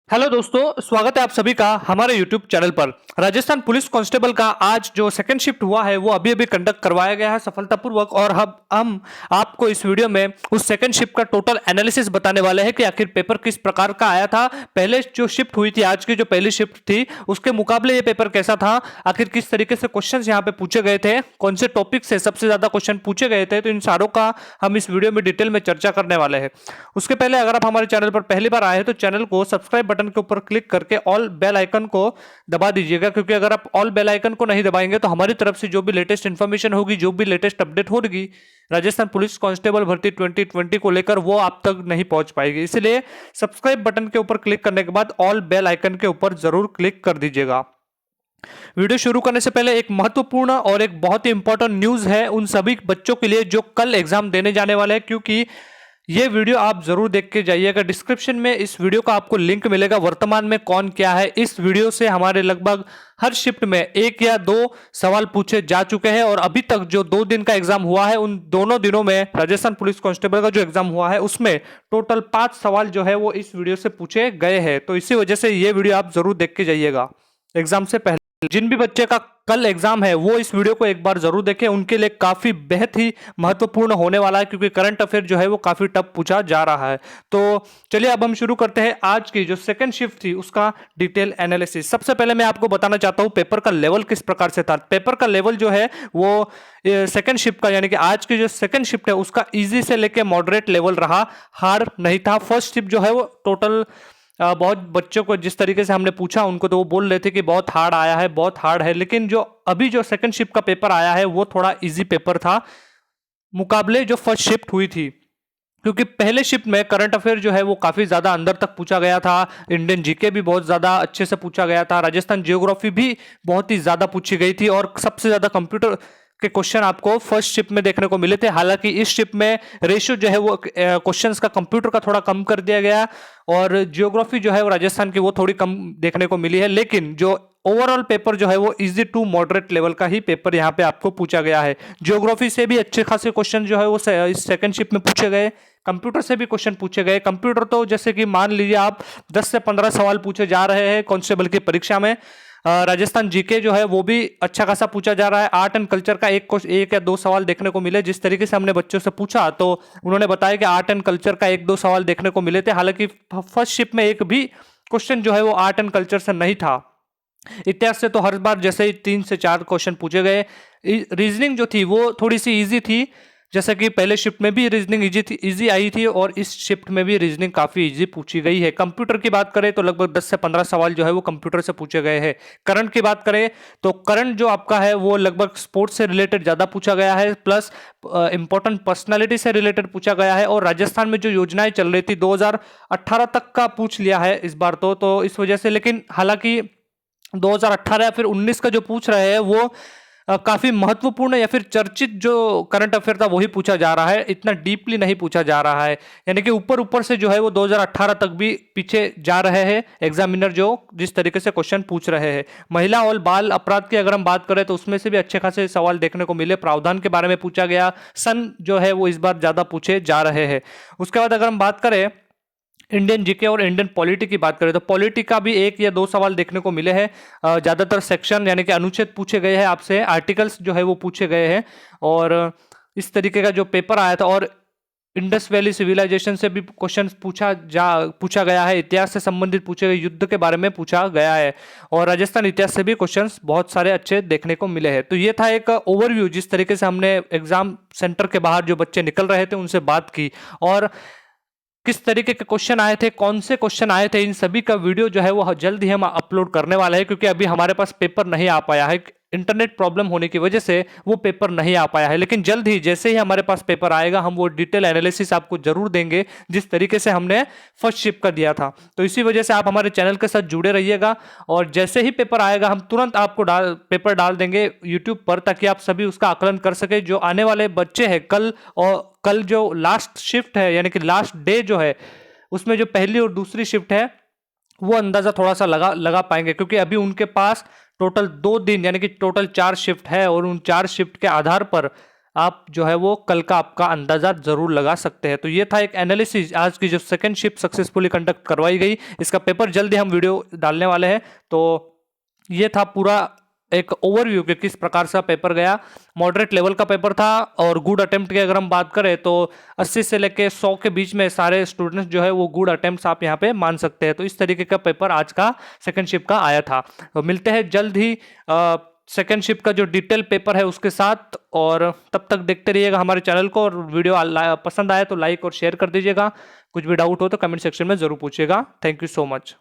Hello दोस्तों, स्वागत है आप सभी का हमारे यूट्यूब चैनल पर। राजस्थान पुलिस कांस्टेबल का आज जो सेकंड शिफ्ट हुआ है वो अभी अभी कंडक्ट करवाया गया है सफलतापूर्वक। और हम आपको इस वीडियो में उस सेकंड शिफ्ट का टोटल एनालिसिस बताने वाले हैं कि आखिर पेपर किस प्रकार का आया था। पहले जो शिफ्ट हुई थी, आज की जो पहली शिफ्ट थी, उसके मुकाबले ये पेपर कैसा था, आखिर किस तरीके से क्वेश्चन यहाँ पे पूछे गए थे, कौन से टॉपिक से सबसे ज्यादा क्वेश्चन पूछे गए थे। तो इन सारों का हम इस वीडियो में डिटेल में चर्चा करने वाले हैं। उसके पहले अगर आप हमारे चैनल पर पहली बार आए हैं तो चैनल को सब्सक्राइब बटन के ऊपर क्लिक करके ऑल बेल आइकन को दबा दीजिएगा, क्योंकि अगर आप ऑल बेल आइकन को नहीं दबाएंगे तो हमारी तरफ से जो भी लेटेस्ट इंफॉर्मेशन होगी, जो भी लेटेस्ट अपडेट होगी राजस्थान पुलिस कांस्टेबल भर्ती 2020 को लेकर, वो आप तक नहीं पहुंच पाएगी। इसलिए सब्सक्राइब बटन के ऊपर क्लिक करने के बाद ऑल बेल आइकन के ऊपर जरूर क्लिक कर दीजिएगा। वीडियो शुरू करने से पहले एक महत्वपूर्ण और एक बहुत ही इंपॉर्टेंट न्यूज है उन सभी बच्चों के लिए जो कल एग्जाम देने जाने वाले हैं, क्योंकि ये वीडियो आप जरूर देख के जाइएगा। डिस्क्रिप्शन में इस वीडियो का आपको लिंक मिलेगा। वर्तमान में कौन क्या है, इस वीडियो से हमारे लगभग हर शिफ्ट में एक या दो सवाल पूछे जा चुके हैं। और अभी तक जो 2 दिन का एग्जाम हुआ है, उन दोनों दिनों में राजस्थान पुलिस कांस्टेबल का जो एग्जाम हुआ है उसमें टोटल 5 सवाल जो है वो इस वीडियो से पूछे गए हैं। तो इसी वजह से ये वीडियो आप जरूर देख के जाइएगा एग्जाम से पहले। जिन भी बच्चे का कल एग्जाम है वो इस वीडियो को एक बार जरूर देखें, उनके लिए काफी बेहद ही महत्वपूर्ण होने वाला है, क्योंकि करंट अफेयर जो है वो काफी टफ पूछा जा रहा है। तो चलिए अब हम शुरू करते हैं आज की जो सेकंड शिफ्ट थी उसका डिटेल एनालिसिस। सबसे पहले मैं आपको बताना चाहता हूं पेपर का लेवल किस प्रकार से था। पेपर का लेवल जो है वो सेकंड शिफ्ट का, यानी कि आज की जो सेकंड शिफ्ट है उसका इजी से लेके मॉडरेट लेवल रहा, हार्ड नहीं था। फर्स्ट शिफ्ट जो है वो टोटल बहुत बच्चों को जिस तरीके से हमने पूछा उनको तो वो बोल रहे थे कि बहुत हार्ड आया है, बहुत हार्ड है। लेकिन जो अभी जो सेकंड शिफ्ट का पेपर आया है वो थोड़ा इजी पेपर था मुकाबले जो फर्स्ट शिफ्ट हुई थी, क्योंकि पहले शिफ्ट में करंट अफेयर जो है वो काफी ज्यादा अंदर तक पूछा गया था। इंडियन जीके भी बहुत ज्यादा अच्छे से पूछा गया था। राजस्थान जियोग्राफी भी बहुत ही ज्यादा पूछी गई थी और सबसे ज्यादा कंप्यूटर के क्वेश्चन आपको फर्स्ट शिफ्ट में देखने को मिले थे। हालांकि इस शिफ्ट में रेशियो जो है वो क्वेश्चंस का कंप्यूटर का थोड़ा कम कर दिया गया और जियोग्राफी जो है वो राजस्थान की वो थोड़ी कम देखने को मिली है। लेकिन जो ओवरऑल पेपर जो है वो इजी टू मॉडरेट लेवल का ही पेपर यहाँ पे आपको पूछा गया है। जियोग्राफी से भी अच्छे खासे क्वेश्चन जो है वो इस सेकंड शिफ्ट में पूछे गए। कंप्यूटर से भी क्वेश्चन पूछे गए। कंप्यूटर तो जैसे कि मान लीजिए आप 10 से 15 सवाल पूछे जा रहे हैं कांस्टेबल की परीक्षा में। राजस्थान जीके जो है वो भी अच्छा खासा पूछा जा रहा है। आर्ट एंड कल्चर का एक या दो सवाल देखने को मिले। जिस तरीके से हमने बच्चों से पूछा तो उन्होंने बताया कि आर्ट एंड कल्चर का 1-2 सवाल देखने को मिले थे। हालांकि फर्स्ट शिफ्ट में एक भी क्वेश्चन जो है वो आर्ट एंड कल्चर से नहीं था। इतिहास से तो हर बार जैसे ही 3 से 4 क्वेश्चन पूछे गए। रीजनिंग जो थी वो थोड़ी सी इजी थी, जैसे कि पहले शिफ्ट में भी रीजनिंग इजी आई थी और इस शिफ्ट में भी रीजनिंग काफी इजी पूछी गई है। कंप्यूटर की बात करें तो लगभग 10 से 15 सवाल जो है वो कंप्यूटर से पूछे गए हैं। करंट की बात करें तो करंट जो आपका है वो लगभग स्पोर्ट्स से रिलेटेड ज्यादा पूछा गया है, प्लस इंपॉर्टेंट पर्सनालिटी से रिलेटेड पूछा गया है। और राजस्थान में जो योजनाएं चल रही थी 2018 तक का पूछ लिया है इस बार तो इस वजह से। लेकिन हालांकि 2018 या फिर 19 का जो पूछ रहे हैं वो काफी महत्वपूर्ण या फिर चर्चित जो करंट अफेयर था वही पूछा जा रहा है, इतना डीपली नहीं पूछा जा रहा है। यानी कि ऊपर ऊपर से जो है वो 2018 तक भी पीछे जा रहे हैं एग्जामिनर जो जिस तरीके से क्वेश्चन पूछ रहे हैं। महिला और बाल अपराध की अगर हम बात करें तो उसमें से भी अच्छे खासे सवाल देखने को मिले। प्रावधान के बारे में पूछा गया। सन जो है वो इस बार ज्यादा पूछे जा रहे हैं। उसके बाद अगर हम बात करें इंडियन जीके और इंडियन पॉलिटी की बात करें तो पॉलिटी का भी 1 या 2 सवाल देखने को मिले हैं। ज्यादातर सेक्शन यानी कि अनुच्छेद पूछे गए हैं आपसे, आर्टिकल्स जो है वो पूछे गए हैं और इस तरीके का जो पेपर आया था। और इंडस वैली सिविलाइजेशन से भी क्वेश्चन पूछा गया है। इतिहास से संबंधित पूछे गए, युद्ध के बारे में पूछा गया है और राजस्थान इतिहास से भी क्वेश्चंस बहुत सारे अच्छे देखने को मिले हैं। तो ये था एक ओवरव्यू, जिस तरीके से हमने एग्जाम सेंटर के बाहर जो बच्चे निकल रहे थे उनसे बात की और किस तरीके के क्वेश्चन आए थे, कौन से क्वेश्चन आए थे, इन सभी का वीडियो जो है वो जल्द ही हम अपलोड करने वाले हैं। क्योंकि अभी हमारे पास पेपर नहीं आ पाया है, इंटरनेट प्रॉब्लम होने की वजह से वो पेपर नहीं आ पाया है। लेकिन जल्द ही जैसे ही हमारे पास पेपर आएगा हम वो डिटेल एनालिसिस आपको जरूर देंगे, जिस तरीके से हमने फर्स्ट शिफ्ट का दिया था। तो इसी वजह से आप हमारे चैनल के साथ जुड़े रहिएगा और जैसे ही पेपर आएगा हम तुरंत आपको पेपर डाल देंगे यूट्यूब पर, ताकि आप सभी उसका आकलन कर सके। जो आने वाले बच्चे हैं कल जो लास्ट शिफ्ट है यानी कि लास्ट डे जो है उसमें जो पहली और दूसरी शिफ्ट है वो अंदाजा थोड़ा सा लगा पाएंगे, क्योंकि अभी उनके पास टोटल 2 दिन यानी कि टोटल 4 शिफ्ट है और उन 4 शिफ्ट के आधार पर आप जो है वो कल का आपका अंदाजा जरूर लगा सकते हैं। तो ये था एक एनालिसिस आज की जो सेकंड शिफ्ट सक्सेसफुली कंडक्ट करवाई गई। इसका पेपर जल्दी हम वीडियो डालने वाले हैं। तो ये था पूरा एक ओवरव्यू कि किस प्रकार से पेपर गया। मॉडरेट लेवल का पेपर था और गुड अटेम्प्ट की अगर हम बात करें तो 80 से लेके 100 के बीच में सारे स्टूडेंट्स जो है वो गुड अटेम्प्ट्स आप यहाँ पे मान सकते हैं। तो इस तरीके का पेपर आज का सेकंड शिफ्ट का आया था। तो मिलते हैं जल्द ही सेकंड शिफ्ट का जो डिटेल पेपर है उसके साथ, और तब तक देखते रहिएगा हमारे चैनल को। और वीडियो पसंद आए तो लाइक और शेयर कर दीजिएगा। कुछ भी डाउट हो तो कमेंट सेक्शन में जरूर पूछिएगा। Thank you so much.